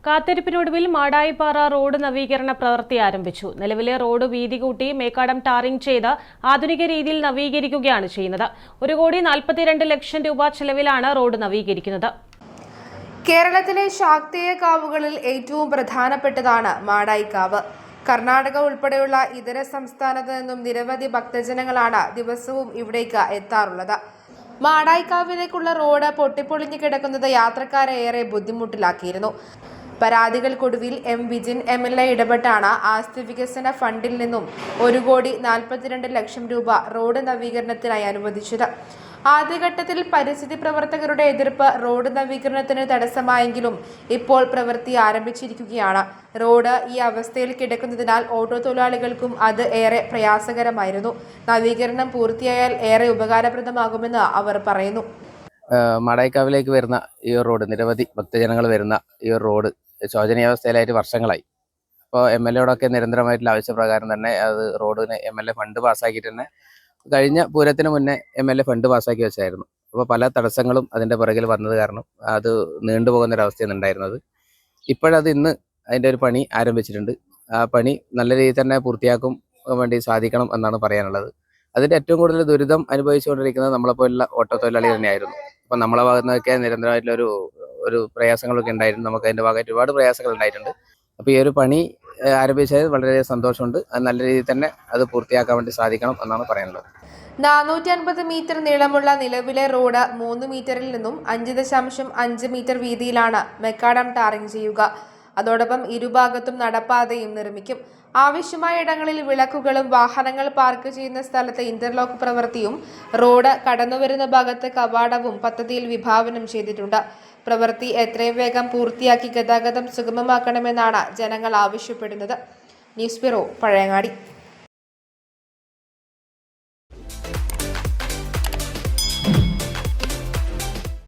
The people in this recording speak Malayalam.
കാത്തിരിപ്പിനൊടുവിൽ മാടായിപ്പാറ റോഡ് നവീകരണ പ്രവൃത്തി ആരംഭിച്ചു. നിലവിലെ റോഡ് വീതി കൂട്ടി മേക്കാടം ടാറിംഗ് ചെയ്ത് ആധുനിക രീതിയിൽ നവീകരിക്കുകയാണ് ചെയ്യുന്നത്. 1,42,00,000 രൂപ ചെലവിലാണ് റോഡ് നവീകരിക്കുന്നത്. കേരളത്തിലെ ശാക്തേയ കാവുകളിൽ ഏറ്റവും പ്രധാനപ്പെട്ടതാണ് മാടായിക്കാവ്. കർണാടക ഉൾപ്പെടെയുള്ള ഇതര സംസ്ഥാനത്ത് നിന്നും നിരവധി ഭക്തജനങ്ങളാണ് ദിവസവും ഇവിടേക്ക് എത്താറുള്ളത്. മാടായിക്കാവിലേക്കുള്ള റോഡ് പൊട്ടിപ്പൊളിഞ്ഞു കിടക്കുന്നത് യാത്രക്കാരെ ഏറെ ബുദ്ധിമുട്ടിലാക്കിയിരുന്നു. പരാതികൾക്കൊടുവിൽ എം വിജിൻ MLA ഇടപെട്ടാണ് ആസ്തി വികസന ഫണ്ടിൽ നിന്നും 1,42,00,000 രൂപ റോഡ് നവീകരണത്തിനായി അനുവദിച്ചത്. ആദ്യഘട്ടത്തിൽ പരിസ്ഥിതി പ്രവർത്തകരുടെ എതിർപ്പ് റോഡ് നവീകരണത്തിന് തടസ്സമായെങ്കിലും ഇപ്പോൾ പ്രവൃത്തി ആരംഭിച്ചിരിക്കുകയാണ്. റോഡ് ഈ അവസ്ഥയിൽ കിടക്കുന്നതിനാൽ ഓട്ടോ തൊഴിലാളികൾക്കും അത് ഏറെ പ്രയാസകരമായിരുന്നു. നവീകരണം പൂർത്തിയായാൽ ഏറെ ഉപകാരപ്രദമാകുമെന്ന് അവർ പറയുന്നു. മാടായിക്കാവിലേക്ക് വരുന്ന ഈ റോഡ്, നിരവധി ഭക്തജനങ്ങൾ വരുന്ന ഈ റോഡ് ശോചനീയാവസ്ഥയിലായിട്ട് വർഷങ്ങളായി. അപ്പോൾ MLAയോടൊക്കെ നിരന്തരമായിട്ടുള്ള ആവശ്യപ്രകാരം തന്നെ അത് റോഡിന് MLA ഫണ്ട് പാസ്സാക്കിയിട്ട് തന്നെ കഴിഞ്ഞ പൂരത്തിന് മുന്നേ MLA ഫണ്ട് പാസ്സാക്കി വെച്ചായിരുന്നു. അപ്പോൾ പല തടസ്സങ്ങളും അതിൻ്റെ പുറകിൽ വന്നത് കാരണം അത് നീണ്ടുപോകുന്നൊരവസ്ഥയാണ് ഉണ്ടായിരുന്നത്. ഇപ്പോഴത് ഇന്ന് അതിൻ്റെ ഒരു പണി ആരംഭിച്ചിട്ടുണ്ട്. ആ പണി നല്ല രീതിയിൽ തന്നെ പൂർത്തിയാക്കും വേണ്ടി സാധിക്കണം എന്നാണ് പറയാനുള്ളത്. അതിൻ്റെ ഏറ്റവും കൂടുതൽ ദുരിതം അനുഭവിച്ചുകൊണ്ടിരിക്കുന്നത് നമ്മളെപ്പോലുള്ള ഓട്ടോ തൊഴിലാളി തന്നെയായിരുന്നു. അപ്പം നമ്മളെ ഭാഗത്തു നിന്നൊക്കെ നിരന്തരമായിട്ടുള്ള ഒരു പ്രയാസങ്ങളൊക്കെ ഉണ്ടായിരുന്നു. നമുക്ക് അതിൻ്റെ ഭാഗമായിട്ട് ഒരുപാട് പ്രയാസങ്ങൾ ഉണ്ടായിട്ടുണ്ട്. അപ്പോൾ ഈ ഒരു പണി ആരംഭിച്ചത് വളരെ സന്തോഷമുണ്ട്. അത് നല്ല രീതിയിൽ തന്നെ അത് പൂർത്തിയാക്കാൻ വേണ്ടി സാധിക്കണം എന്നാണ് പറയാനുള്ളത്. 450 മീറ്റർ നീളമുള്ള നിലവിലെ റോഡ് 3 മീറ്ററിൽ നിന്നും 5.5 മീറ്റർ വീതിയിലാണ് മെക്കാഡം ടാറിംഗ് ചെയ്യുക. അതോടൊപ്പം ഇരുഭാഗത്തും നടപ്പാതയും നിർമ്മിക്കും. ആവശ്യമായ ഇടങ്ങളിൽ വിളക്കുകളും വാഹനങ്ങൾ പാർക്ക് ചെയ്യുന്ന സ്ഥലത്ത് ഇന്റർലോക്ക് പ്രവൃത്തിയും റോഡ് കടന്നുവരുന്ന ഭാഗത്ത് കവാടവും പദ്ധതിയിൽ വിഭാവനം ചെയ്തിട്ടുണ്ട്. പ്രവൃത്തി എത്രയും വേഗം പൂർത്തിയാക്കി ഗതാഗതം സുഗമമാക്കണമെന്നാണ് ജനങ്ങൾ ആവശ്യപ്പെടുന്നത്. News bureau, Pazhayangadi.